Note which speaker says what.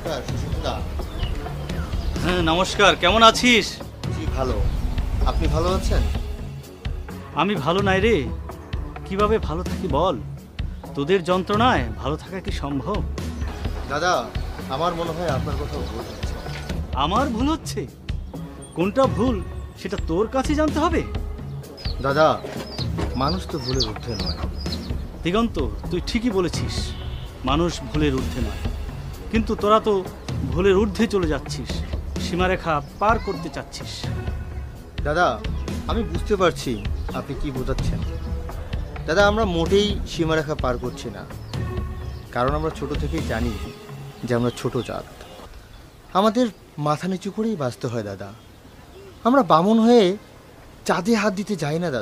Speaker 1: নমস্কার সুশীলদা।
Speaker 2: হ্যাঁ নমস্কার, কেমন আছিস?
Speaker 1: জি ভালো, আপনি ভালো আছেন?
Speaker 2: আমি ভালো নাই রে। কিভাবে ভালো থাকি বল? তোদের যন্ত্রণায় ভালো থাকা কি সম্ভব?
Speaker 1: দাদা, আমার মনে হয় আপনার কোথাও ভুল হচ্ছে।
Speaker 2: আমার ভুল হচ্ছে? কোনটা ভুল সেটা তোর কাছে জানতে হবে।
Speaker 1: দাদা, মানুষ তো ভুলের ঊর্ধ্বে নয়।
Speaker 2: দিগন্ত, তুই ঠিকই বলেছিস, মানুষ ভুলের ঊর্ধ্বে নয়, কিন্তু তোরা তো ভুলের ঊর্ধ্বে চলে যাচ্ছিস, সীমারেখা পার করতে চাচ্ছিস।
Speaker 1: দাদা, আমি বুঝতে পারছি আপনি কি বোঝাচ্ছেন। দাদা, আমরা মোটেই সীমারেখা পার করছি না, কারণ আমরা ছোট থেকেই জানি যে আমরা ছোট জাত। আমাদের মাথা নিচু করেই বাঁচতে হয় দাদা। আমরা বামন হয়ে চাঁদে হাত দিতে যাই না দাদা।